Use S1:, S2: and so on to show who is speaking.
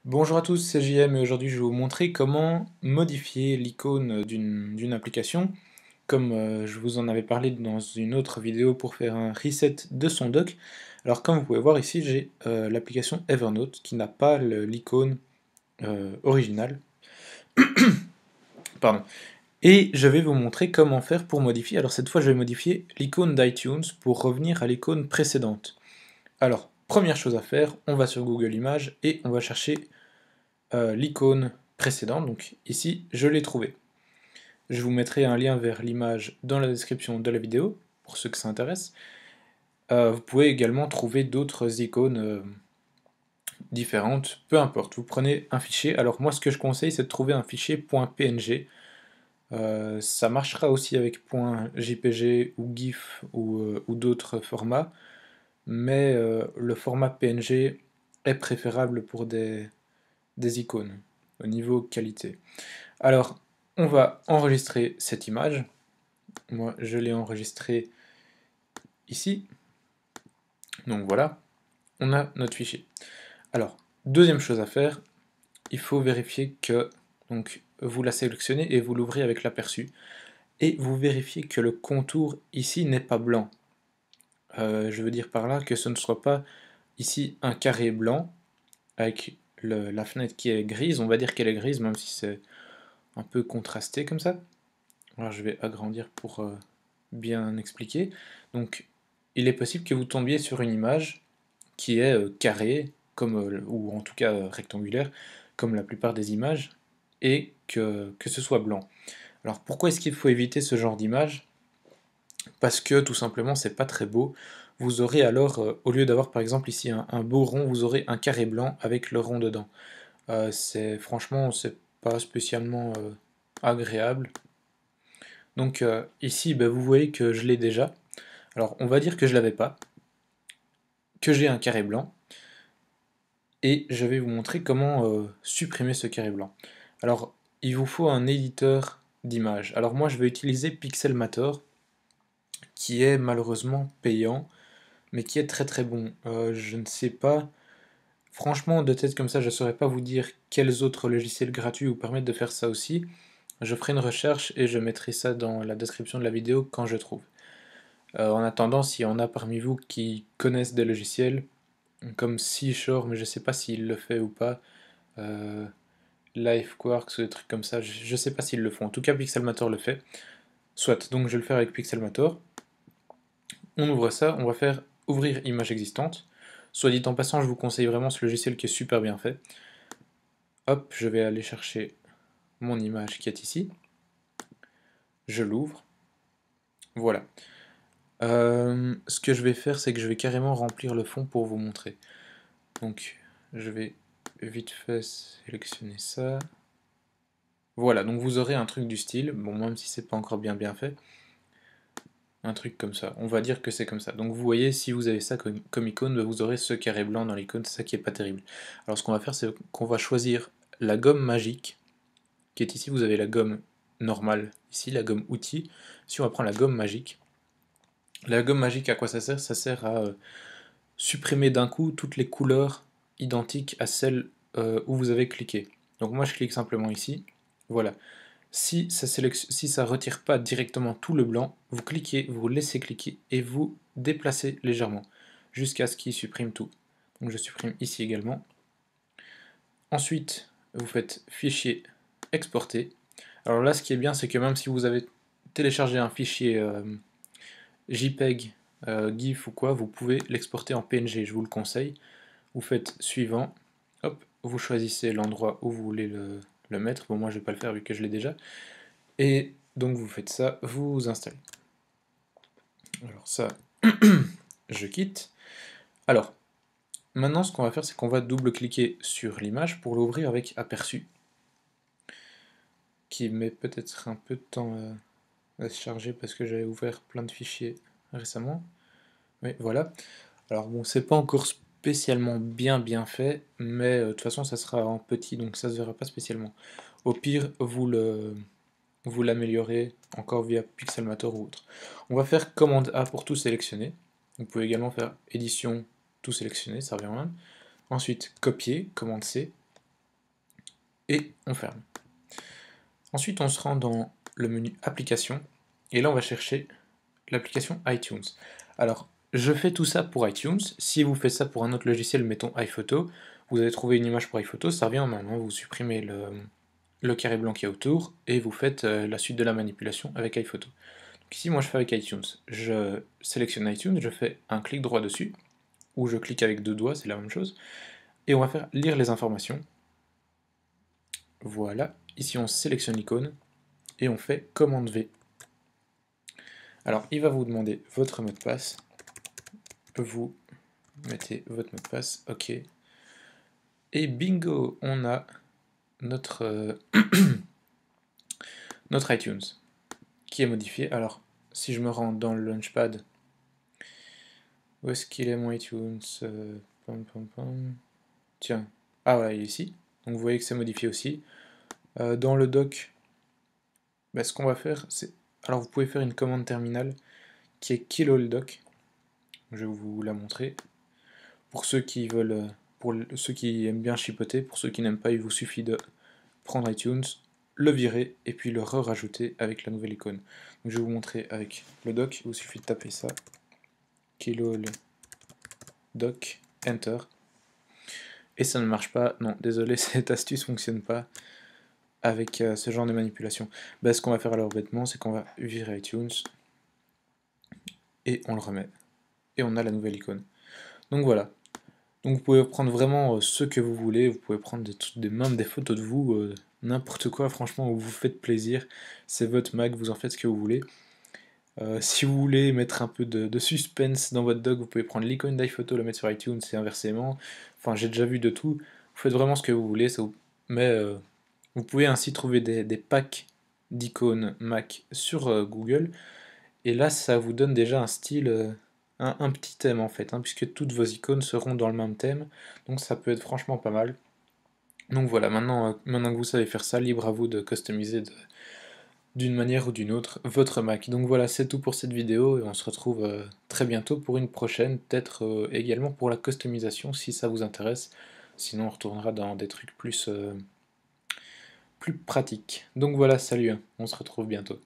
S1: Bonjour à tous, c'est JM et aujourd'hui je vais vous montrer comment modifier l'icône d'une application. Comme je vous en avais parlé dans une autre vidéo pour faire un reset de son dock. Alors comme vous pouvez voir ici, j'ai l'application Evernote qui n'a pas l'icône originale. Pardon. Et je vais vous montrer comment faire pour modifier. Alors cette fois je vais modifier l'icône d'iTunes pour revenir à l'icône précédente. Alors, première chose à faire, on va sur Google Images et on va chercher l'icône précédente, donc ici je l'ai trouvé. Je vous mettrai un lien vers l'image dans la description de la vidéo, pour ceux que ça intéresse. Vous pouvez également trouver d'autres icônes différentes, peu importe, vous prenez un fichier. Alors moi ce que je conseille c'est de trouver un fichier .png, ça marchera aussi avec .jpg ou GIF ou d'autres formats, mais le format PNG est préférable pour des icônes au niveau qualité. Alors, on va enregistrer cette image. Moi, je l'ai enregistrée ici. Donc voilà, on a notre fichier. Alors, deuxième chose à faire, il faut vérifier que donc, vous la sélectionnez et vous l'ouvrez avec l'aperçu. Et vous vérifiez que le contour ici n'est pas blanc. Je veux dire par là que ce ne soit pas ici un carré blanc avec la fenêtre qui est grise. On va dire qu'elle est grise, même si c'est un peu contrasté comme ça. Alors je vais agrandir pour bien expliquer. Donc il est possible que vous tombiez sur une image qui est carrée, comme, ou en tout cas rectangulaire, comme la plupart des images, et que ce soit blanc. Alors pourquoi est-ce qu'il faut éviter ce genre d'image? Parce que tout simplement c'est pas très beau. Vous aurez alors, au lieu d'avoir par exemple ici un beau rond, vous aurez un carré blanc avec le rond dedans. Franchement, c'est pas spécialement agréable. Donc ici, bah, vous voyez que je l'ai déjà. Alors on va dire que je l'avais pas, que j'ai un carré blanc, et je vais vous montrer comment supprimer ce carré blanc. Alors il vous faut un éditeur d'images. Alors moi je vais utiliser Pixelmator, qui est malheureusement payant, mais qui est très très bon. Je ne sais pas, franchement de tête comme ça, je ne saurais pas vous dire quels autres logiciels gratuits vous permettent de faire ça aussi. Je ferai une recherche et je mettrai ça dans la description de la vidéo quand je trouve. En attendant, s'il y en a parmi vous qui connaissent des logiciels, comme Seashore, mais je sais pas s'il le fait ou pas, euh, LifeQuarks, des trucs comme ça, je sais pas s'ils le font. En tout cas, Pixelmator le fait. Soit, donc je vais le faire avec Pixelmator. On ouvre ça, on va faire ouvrir image existante. Soit dit en passant, je vous conseille vraiment ce logiciel qui est super bien fait. Hop, je vais aller chercher mon image qui est ici. Je l'ouvre. Voilà. Ce que je vais faire, c'est que je vais carrément remplir le fond pour vous montrer. Donc, je vais vite fait sélectionner ça. Voilà, donc vous aurez un truc du style, bon, même si c'est pas encore bien fait, un truc comme ça. On va dire que c'est comme ça. Donc vous voyez, si vous avez ça comme icône, bah, vous aurez ce carré blanc dans l'icône, c'est ça qui est pas terrible. Alors ce qu'on va faire, c'est qu'on va choisir la gomme magique, qui est ici, vous avez la gomme normale, ici, la gomme outil. Si on va prendre la gomme magique, à quoi ça sert? Ça sert à supprimer d'un coup toutes les couleurs identiques à celles où vous avez cliqué. Donc moi je clique simplement ici, voilà. Si ça retire pas directement tout le blanc, vous cliquez, vous laissez cliquer et vous déplacez légèrement jusqu'à ce qu'il supprime tout. Donc je supprime ici également. Ensuite, vous faites fichier exporter. Alors là, ce qui est bien, c'est que même si vous avez téléchargé un fichier JPEG, GIF ou quoi, vous pouvez l'exporter en PNG, je vous le conseille. Vous faites suivant, hop, vous choisissez l'endroit où vous voulez le mettre. Bon, moi je vais pas le faire vu que je l'ai déjà. Et donc vous faites ça, vous installez. Alors ça, je quitte. Alors, maintenant ce qu'on va faire, c'est qu'on va double-cliquer sur l'image pour l'ouvrir avec aperçu, qui met peut-être un peu de temps à se charger parce que j'avais ouvert plein de fichiers récemment. Oui, voilà. Alors bon, c'est pas encore spécialement bien fait, mais de toute façon ça sera en petit, donc ça se verra pas spécialement. Au pire, vous l'améliorez encore via Pixelmator ou autre. On va faire commande A pour tout sélectionner. Vous pouvez également faire édition tout sélectionner, ça revient même. Ensuite, copier, commande C. et on ferme. Ensuite, on se rend dans le menu Applications, et là, on va chercher l'application iTunes. Alors, je fais tout ça pour iTunes. Si vous faites ça pour un autre logiciel, mettons iPhoto, vous allez trouver une image pour iPhoto, ça revient en main. Vous supprimez le carré blanc qui est autour, et vous faites la suite de la manipulation avec iPhoto. Donc ici, moi, je fais avec iTunes. Je sélectionne iTunes, je fais un clic droit dessus, ou je clique avec deux doigts, c'est la même chose, et on va faire lire les informations. Voilà, ici on sélectionne l'icône, et on fait commande V. Alors, il va vous demander votre mot de passe, vous mettez votre mot de passe, ok, et bingo, on a notre, notre iTunes qui est modifié. Alors, si je me rends dans le Launchpad, où est-ce qu'il est mon iTunes? Pam, pam, pam. Tiens, ah ouais, il est ici. Donc vous voyez que c'est modifié aussi. Dans le doc, bah, ce qu'on va faire, c'est... Alors vous pouvez faire une commande terminale qui est kill all doc. Je vais vous la montrer. Pour ceux qui veulent, pour ceux qui aiment bien chipoter, pour ceux qui n'aiment pas, il vous suffit de prendre iTunes, le virer et puis le re-rajouter avec la nouvelle icône. Donc je vais vous montrer avec le doc, il vous suffit de taper ça, kill all doc, enter, et ça ne marche pas. Non, désolé, cette astuce fonctionne pas avec ce genre de manipulation. Bah, ce qu'on va faire alors bêtement, c'est qu'on va virer iTunes et on le remet. Et on a la nouvelle icône. Donc voilà. Donc vous pouvez prendre vraiment ce que vous voulez, vous pouvez prendre même des photos de vous, n'importe quoi, franchement, où vous faites plaisir. C'est votre Mac, vous en faites ce que vous voulez. Si vous voulez mettre un peu de suspense dans votre doc, vous pouvez prendre l'icône d'iPhoto, le mettre sur iTunes et inversement. Enfin, j'ai déjà vu de tout. Vous faites vraiment ce que vous voulez, mais vous pouvez ainsi trouver des packs d'icônes Mac sur Google. Et là, ça vous donne déjà un style, un petit thème en fait, puisque toutes vos icônes seront dans le même thème. Donc ça peut être franchement pas mal. Donc voilà, maintenant que vous savez faire ça, libre à vous de customiser d'une manière ou d'une autre votre Mac. Donc voilà, c'est tout pour cette vidéo et on se retrouve très bientôt pour une prochaine, peut-être également pour la customisation si ça vous intéresse. Sinon on retournera dans des trucs plus pratiques. Donc voilà, salut, on se retrouve bientôt.